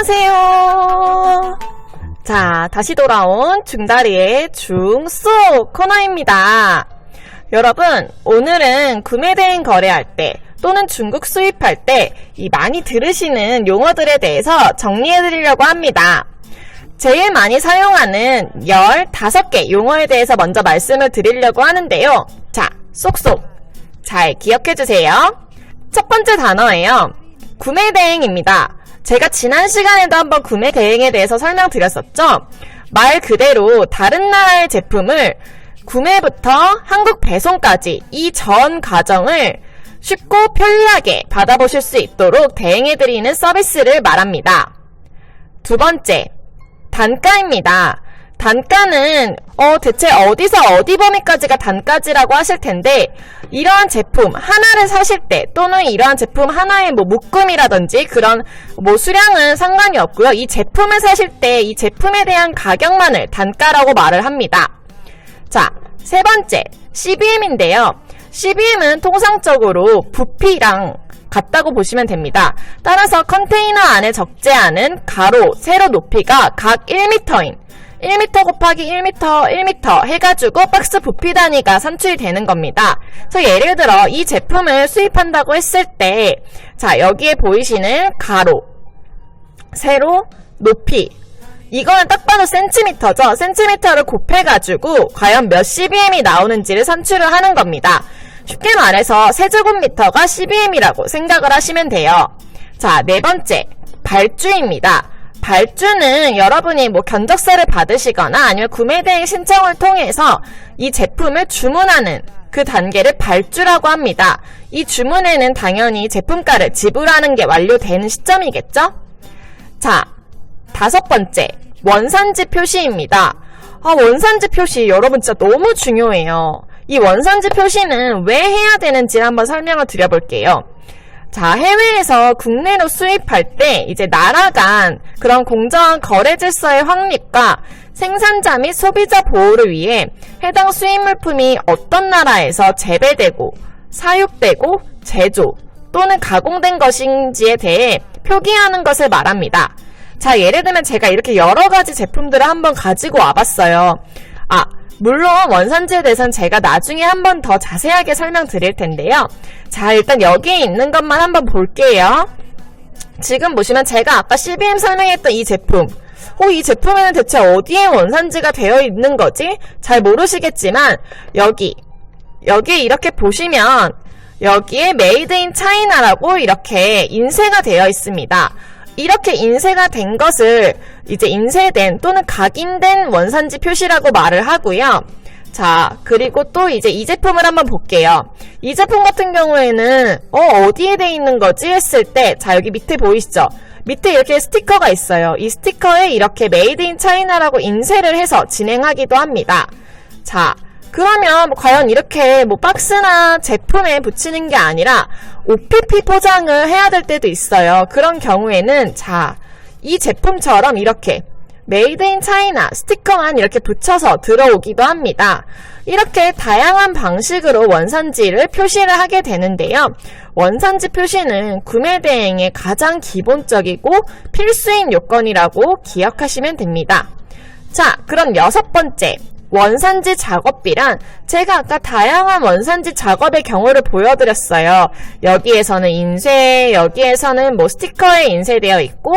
안녕하세요. 자, 다시 돌아온 중다리의 중소 코너입니다. 여러분, 오늘은 구매 대행 거래할 때 또는 중국 수입할 때 이 많이 들으시는 용어들에 대해서 정리해드리려고 합니다. 제일 많이 사용하는 15개 용어에 대해서 먼저 말씀을 드리려고 하는데요. 자, 쏙쏙 잘 기억해주세요. 첫 번째 단어예요. 구매 대행입니다. 제가 지난 시간에도 한번 구매 대행에 대해서 설명드렸었죠. 말 그대로 다른 나라의 제품을 구매부터 한국 배송까지 이 전 과정을 쉽고 편리하게 받아보실 수 있도록 대행해드리는 서비스를 말합니다. 두 번째, 단가입니다. 단가는 대체 어디서 어디 범위까지가 단가지라고 하실 텐데, 이러한 제품 하나를 사실 때 또는 이러한 제품 하나의 묶음이라든지 그런 수량은 상관이 없고요. 이 제품을 사실 때 이 제품에 대한 가격만을 단가라고 말을 합니다. 자, 세 번째, CBM인데요. CBM은 통상적으로 부피랑 같다고 보시면 됩니다. 따라서 컨테이너 안에 적재하는 가로, 세로 높이가 각 1m인 1m 곱하기 1m, 1m 해가지고 박스 부피 단위가 산출이 되는 겁니다. 그래서 예를 들어 이 제품을 수입한다고 했을 때, 자, 여기에 보이시는 가로, 세로, 높이, 이거는 딱 봐도 센티미터죠. 센티미터를 곱해가지고 과연 몇 CBM이 나오는지를 산출을 하는 겁니다. 쉽게 말해서 세제곱미터가 CBM이라고 생각을 하시면 돼요. 자, 네 번째, 발주입니다. 발주는 여러분이 견적서를 받으시거나 아니면 구매 대행 신청을 통해서 이 제품을 주문하는 그 단계를 발주라고 합니다. 이 주문에는 당연히 제품가를 지불하는 게 완료되는 시점이겠죠? 자, 다섯 번째, 원산지 표시입니다. 원산지 표시 여러분 진짜 너무 중요해요. 이 원산지 표시는 왜 해야 되는지 한번 설명을 드려볼게요. 자, 해외에서 국내로 수입할 때 이제 나라 간 그런 공정한 거래 질서의 확립과 생산자 및 소비자 보호를 위해 해당 수입 물품이 어떤 나라에서 재배되고 사육되고 제조 또는 가공된 것인지에 대해 표기하는 것을 말합니다. 자, 예를 들면 제가 이렇게 여러 가지 제품들을 한번 가지고 와봤어요. 물론 원산지에 대해서는 제가 나중에 한번 더 자세하게 설명드릴 텐데요. 자, 일단 여기에 있는 것만 한번 볼게요. 지금 보시면 제가 아까 CBM 설명했던 이 제품, 이 제품에는 대체 어디에 원산지가 되어 있는 거지? 잘 모르시겠지만 여기에 이렇게 보시면 여기에 메이드 인 차이나라고 이렇게 인쇄가 되어 있습니다. 이렇게 인쇄가 된 것을 이제 인쇄된 또는 각인된 원산지 표시라고 말을 하고요. 자, 그리고 또 이제 이 제품을 한번 볼게요. 이 제품 같은 경우에는 어디에 돼 있는 거지 했을 때, 자, 여기 밑에 보이시죠? 밑에 이렇게 스티커가 있어요. 이 스티커에 이렇게 메이드 인 차이나라고 인쇄를 해서 진행하기도 합니다. 자, 그러면 과연 이렇게 박스나 제품에 붙이는 게 아니라 OPP 포장을 해야 될 때도 있어요. 그런 경우에는 자, 이 제품처럼 이렇게 메이드 인 차이나 스티커만 이렇게 붙여서 들어오기도 합니다. 이렇게 다양한 방식으로 원산지를 표시를 하게 되는데요. 원산지 표시는 구매 대행의 가장 기본적이고 필수인 요건이라고 기억하시면 됩니다. 자, 그럼 여섯 번째, 원산지 작업비란 제가 아까 다양한 원산지 작업의 경우를 보여드렸어요. 여기에서는 인쇄, 여기에서는 스티커에 인쇄되어 있고,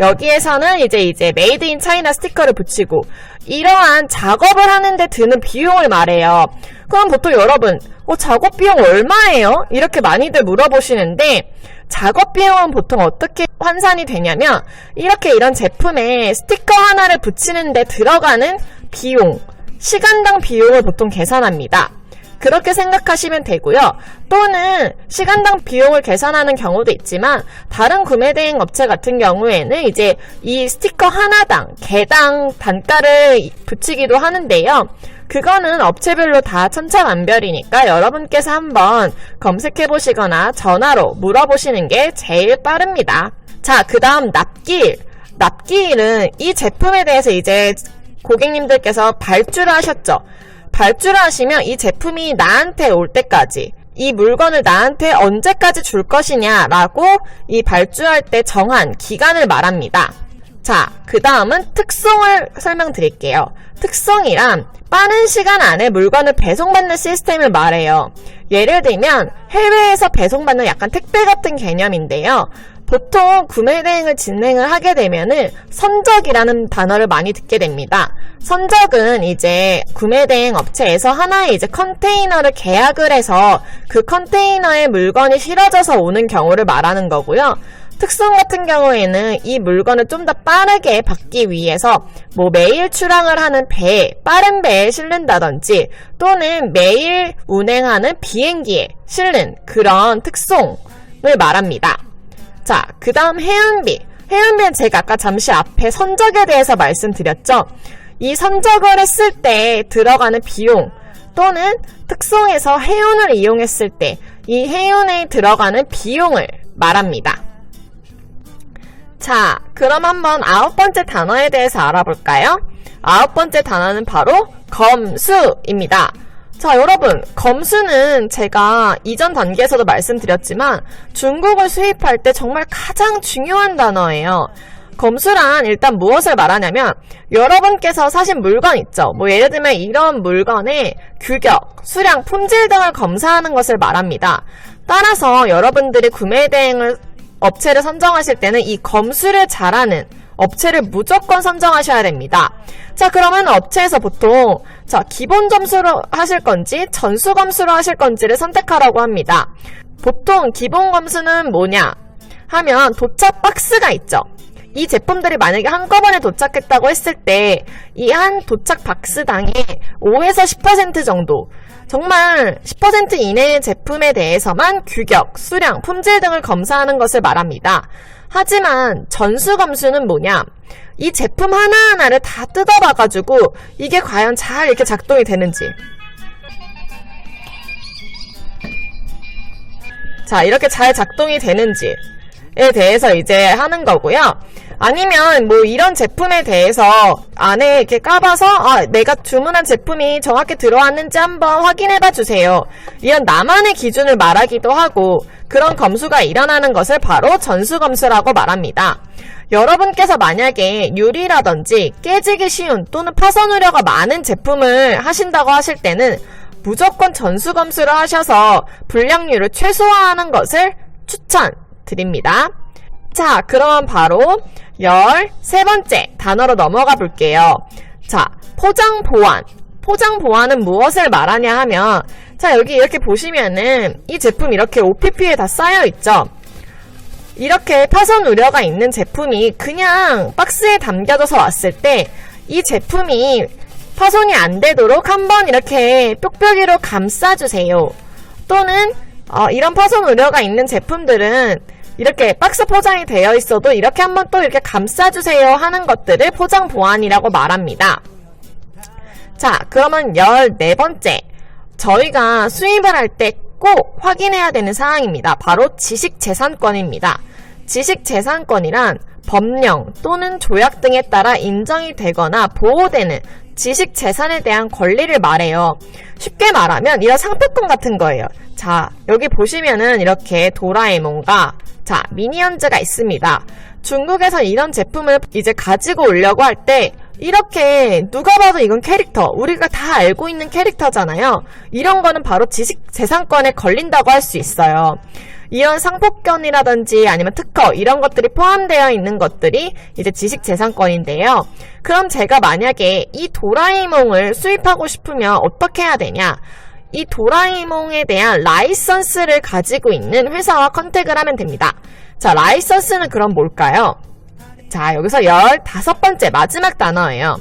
여기에서는 이제 메이드 인 차이나 스티커를 붙이고, 이러한 작업을 하는데 드는 비용을 말해요. 그럼 보통 여러분, 작업 비용 얼마예요? 이렇게 많이들 물어보시는데, 작업 비용은 보통 어떻게 환산이 되냐면, 이런 제품에 스티커 하나를 붙이는데 들어가는 비용, 시간당 비용을 보통 계산합니다. 그렇게 생각하시면 되고요. 또는 시간당 비용을 계산하는 경우도 있지만 다른 구매 대행 업체 같은 경우에는 이제 이 스티커 하나당 개당 단가를 붙이기도 하는데요. 그거는 업체별로 다 천차만별이니까 여러분께서 한번 검색해 보시거나 전화로 물어보시는 게 제일 빠릅니다. 자, 그 다음 납기일은 이 제품에 대해서 이제 고객님들께서 발주를 하셨죠. 발주를 하시면 이 제품이 나한테 올 때까지 이 물건을 나한테 언제까지 줄 것이냐라고 이 발주할 때 정한 기간을 말합니다. 자, 그 다음은 특성을 설명드릴게요. 특성이란 빠른 시간 안에 물건을 배송받는 시스템을 말해요. 예를 들면 해외에서 배송받는 약간 택배 같은 개념인데요. 보통 구매 대행을 진행을 하게 되면은 선적이라는 단어를 많이 듣게 됩니다. 선적은 이제 구매 대행 업체에서 하나의 이제 컨테이너를 계약을 해서 그 컨테이너에 물건이 실어져서 오는 경우를 말하는 거고요. 특성 같은 경우에는 이 물건을 좀 더 빠르게 받기 위해서 뭐 매일 출항을 하는 배, 빠른 배에 실른다든지 또는 매일 운행하는 비행기에 실는 그런 특성을 말합니다. 자, 그 다음 해운비. 해운비는 제가 아까 잠시 앞에 선적에 대해서 말씀드렸죠. 이 선적을 했을 때 들어가는 비용 또는 특성에서 해운을 이용했을 때 이 해운에 들어가는 비용을 말합니다. 자, 그럼 한번 9번째 단어에 대해서 알아볼까요? 9번째 단어는 바로 검수입니다. 자, 여러분, 검수는 제가 이전 단계에서도 말씀드렸지만 중국을 수입할 때 정말 가장 중요한 단어예요. 검수란 일단 무엇을 말하냐면 여러분께서 사신 물건 있죠. 뭐 예를 들면 이런 물건의 규격, 수량, 품질 등을 검사하는 것을 말합니다. 따라서 여러분들이 구매 대행을 업체를 선정하실 때는 이 검수를 잘하는 업체를 무조건 선정하셔야 됩니다. 자, 그러면 업체에서 보통 기본 점수로 하실 건지 전수 검수로 하실 건지를 선택하라고 합니다. 보통 기본 검수는 뭐냐 하면 도착 박스가 있죠. 이 제품들이 만약에 한꺼번에 도착했다고 했을 때 이 한 도착 박스당에 5에서 10% 정도, 정말 10% 이내의 제품에 대해서만 규격, 수량, 품질 등을 검사하는 것을 말합니다. 하지만 전수 검수는 뭐냐? 이 제품 하나하나를 다 뜯어봐가지고 이게 과연 잘 이렇게 작동이 되는지, 자, 이렇게 잘 작동이 되는지에 대해서 이제 하는 거고요. 아니면 뭐 이런 제품에 대해서 안에 이렇게 까봐서 내가 주문한 제품이 정확히 들어왔는지 한번 확인해봐 주세요. 이런 나만의 기준을 말하기도 하고 그런 검수가 일어나는 것을 바로 전수검수라고 말합니다. 여러분께서 만약에 유리라든지 깨지기 쉬운 또는 파손 우려가 많은 제품을 하신다고 하실 때는 무조건 전수검수를 하셔서 불량률을 최소화하는 것을 추천드립니다. 자, 그럼 바로 13번째 단어로 넘어가 볼게요. 자, 포장보안. 포장보안은 무엇을 말하냐 하면, 자, 여기 이렇게 보시면은 이 제품 이렇게 OPP에 다 쌓여 있죠. 이렇게 파손 우려가 있는 제품이 그냥 박스에 담겨져서 왔을 때 이 제품이 파손이 안 되도록 한번 이렇게 뾱뾱이로 감싸주세요. 또는 이런 파손 우려가 있는 제품들은 이렇게 박스 포장이 되어 있어도 이렇게 한번 또 이렇게 감싸주세요 하는 것들을 포장 보안이라고 말합니다. 자, 그러면 14번째. 저희가 수입을 할 때 꼭 확인해야 되는 사항입니다. 바로 지식재산권입니다. 지식재산권이란 법령 또는 조약 등에 따라 인정이 되거나 보호되는 지식재산에 대한 권리를 말해요. 쉽게 말하면 이런 상표권 같은 거예요. 자, 여기 보시면은 이렇게 도라에몽과 미니언즈가 있습니다. 중국에서 이런 제품을 이제 가지고 오려고 할 때 이렇게 누가 봐도 이건 캐릭터, 우리가 다 알고 있는 캐릭터잖아요. 이런 거는 바로 지식재산권에 걸린다고 할 수 있어요. 이런 상표권이라든지 아니면 특허 이런 것들이 포함되어 있는 것들이 이제 지식재산권인데요. 그럼 제가 만약에 이 도라에몽을 수입하고 싶으면 어떻게 해야 되냐? 이 도라에몽에 대한 라이선스를 가지고 있는 회사와 컨택을 하면 됩니다. 자, 라이선스는 그럼 뭘까요? 자, 여기서 15번째 마지막 단어예요.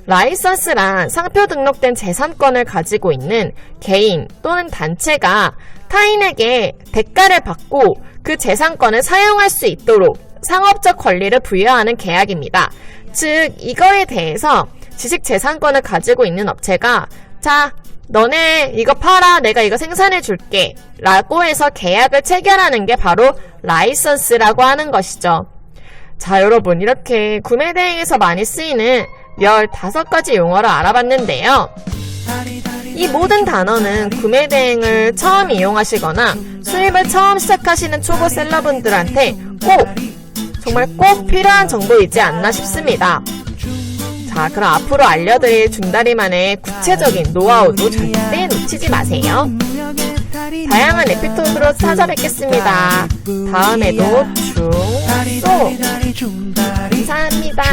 라이선스란 상표 등록된 재산권을 가지고 있는 개인 또는 단체가 타인에게 대가를 받고 그 재산권을 사용할 수 있도록 상업적 권리를 부여하는 계약입니다. 즉, 이거에 대해서 지식재산권을 가지고 있는 업체가 자, 너네 이거 팔아, 내가 이거 생산해 줄게 라고 해서 계약을 체결하는 게 바로 라이선스라고 하는 것이죠. 자, 여러분, 이렇게 구매 대행에서 많이 쓰이는 15가지 용어를 알아봤는데요. 이 모든 단어는 구매 대행을 처음 이용하시거나 수입을 처음 시작하시는 초보 셀러분들한테 꼭 정말 꼭 필요한 정보이지 않나 싶습니다. 자, 그럼 앞으로 알려드릴 중다리만의 구체적인 노하우도 절대 놓치지 마세요. 다양한 에피소드로 찾아뵙겠습니다. 다음에도 중소 감사합니다.